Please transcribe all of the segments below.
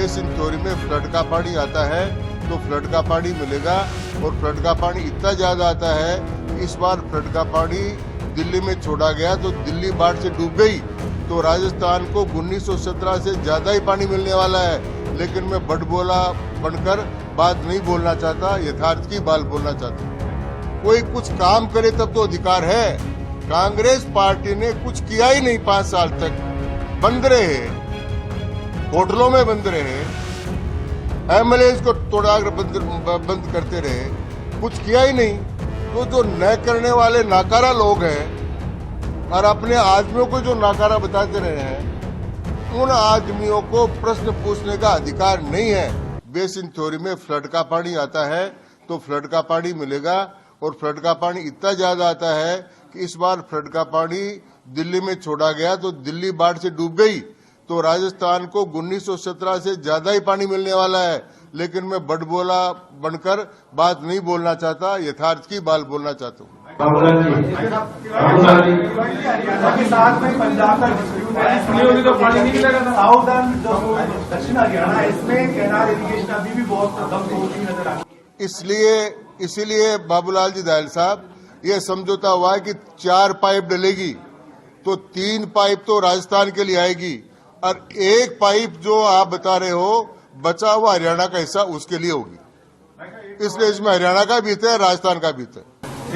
Basin theory में flood का पानी आता है तो फ्लड का पानी मिलेगा, और फ्लड का पानी इतना ज्यादा आता है कि इस बार फ्लड का पानी दिल्ली में छोड़ा गया तो दिल्ली बाढ़ से डूब गई, तो राजस्थान को 1917 से ज्यादा ही पानी मिलने वाला है। लेकिन मैं बड़बोला बनकर बात नहीं बोलना चाहता, यथार्थ की बात बोलना चाहता। कोई कुछ काम करे तब तो अधिकार है। कांग्रेस पार्टी ने कुछ किया ही नहीं 5 साल तक, बंद रहे, होटलों में बंद रहे, एमएलए को तोड़ाकर बंद करते रहे, कुछ किया ही नहीं। तो जो न करने वाले नाकारा लोग हैं और अपने आदमियों को जो नाकारा बताते रहे हैं, उन आदमियों को प्रश्न पूछने का अधिकार नहीं है। बेसिन थ्योरी में फ्लड का पानी आता है तो फ्लड का पानी मिलेगा, और फ्लड का पानी इतना ज्यादा आता है कि इस बार फ्लड का पानी दिल्ली में छोड़ा गया तो दिल्ली बाढ़ से डूब गई, तो राजस्थान को 1917 से ज्यादा ही पानी मिलने वाला है। लेकिन मैं बड़बोला बनकर बात नहीं बोलना चाहता, यथार्थ की बात बोलना चाहता हूँ। साथ में पंजाब का दक्षिण हरियाणा, इसमें कैनाल इरिगेशन अभी भी बहुत कम होती नजर आ रही है। इसीलिए बाबूलाल जी दयाल साहब, ये समझौता हुआ है कि 4 पाइप डलेगी तो 3 पाइप तो राजस्थान के लिए आएगी, और 1 पाइप जो आप बता रहे हो बचा हुआ हरियाणा का हिस्सा उसके लिए होगी। इसलिए इसमें हरियाणा का भी है, राजस्थान का भी है।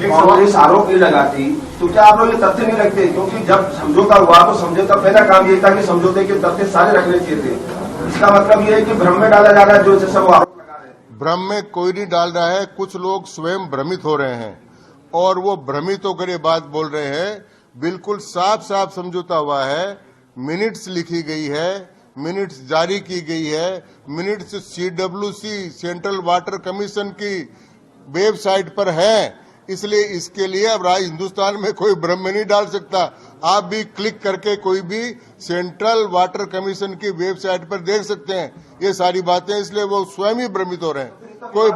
कांग्रेस आरोप नहीं लगाती तो क्या आप लोग ये तथ्य नहीं रखते? क्योंकि जब समझौता हुआ तो समझौता पहला काम ये था कि समझौते के तथ्य सारे रखने चाहिए थे। इसका मतलब ये है कि भ्रम में डाला जा रहा है, जो सब आरोप लगा रहे हैं। भ्रम में कोई नहीं डाल रहा है, कुछ लोग स्वयं भ्रमित हो रहे हैं और वो भ्रमित होकर ये बात बोल रहे हैं। बिल्कुल साफ साफ समझौता हुआ है, मिनट्स लिखी गई है, मिनट्स जारी की गई है, minutes CWC central water commission की वेबसाइट पर है। इसलिए इसके लिए अब हिंदुस्तान में कोई भ्रम में नहीं डाल सकता। आप भी क्लिक करके कोई भी सेंट्रल वाटर कमीशन की वेबसाइट पर देख सकते हैं ये सारी बातें, इसलिए वो स्वयं ही भ्रमित हो रहे हैं। कोई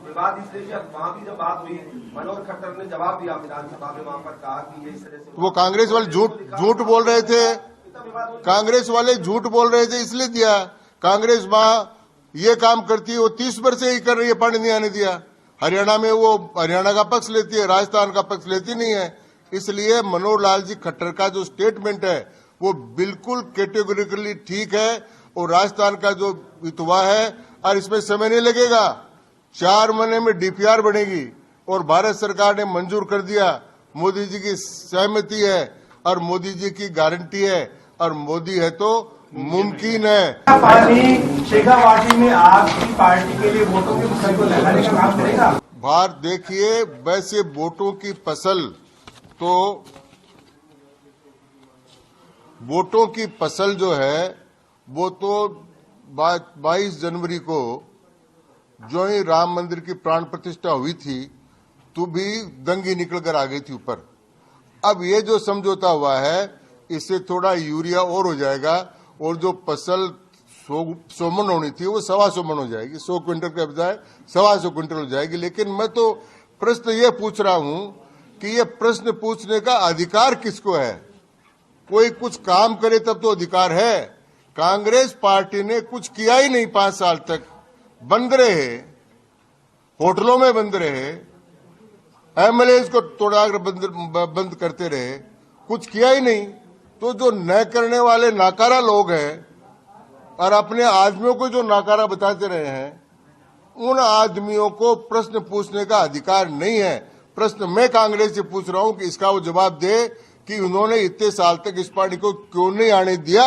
विवाद इसलिए कि वहाँ भी जब बात हुई, मनोहर खट्टर ने जवाब दिया विधानसभा में, वहाँ पर कहा कि ये इस तरह से वो कांग्रेस वाले झूठ बोल रहे थे, कांग्रेस वाले झूठ बोल रहे थे इसलिए दिया। कांग्रेस वहाँ ये काम करती है, वो 30 वर्ष से ही कर रही है, पानी नहीं आने दिया। हरियाणा में वो हरियाणा का पक्ष लेती है, राजस्थान का पक्ष लेती नहीं है। इसलिए मनोहर लाल जी खट्टर का जो स्टेटमेंट है वो बिल्कुल कैटेगोरिकली ठीक है, और राजस्थान का जो वितवा है, और इसमें समय नहीं लगेगा। 4 महीने में DPR बनेगी और भारत सरकार ने मंजूर कर दिया। मोदी जी की सहमति है और मोदी जी की गारंटी है, और मोदी है तो मुमकिन है। पानी शेखावाटी में आपकी पार्टी के लिए वोटों की फसल को लगाने का काम करेगा। बाहर देखिए, वैसे वोटों की फसल जो है वो तो 22 जनवरी को जो ही राम मंदिर की प्राण प्रतिष्ठा हुई थी तो भी दंगी निकल कर आ गई थी ऊपर। अब ये जो समझौता हुआ है इससे थोड़ा यूरिया और हो जाएगा, और जो फसल 100 मन होनी थी वो 125 मन हो जाएगी, 100 क्विंटल के बजाय 125 क्विंटल हो जाएगी। लेकिन मैं तो प्रश्न ये पूछ रहा हूं कि ये प्रश्न पूछने का अधिकार किसको है? कोई कुछ काम करे तब तो अधिकार है। कांग्रेस पार्टी ने कुछ किया ही नहीं 5 साल तक, बंद रहे, होटलों में बंद रहे, एमएलए को तोड़ाकर बंद करते रहे, कुछ किया ही नहीं। तो जो न करने वाले नाकारा लोग हैं और अपने आदमियों को जो नाकारा बताते रहे हैं, उन आदमियों को प्रश्न पूछने का अधिकार नहीं है। प्रश्न मैं कांग्रेस से पूछ रहा हूं कि इसका वो जवाब दे कि उन्होंने इतने साल तक इस पार्टी को क्यों नहीं आने दिया।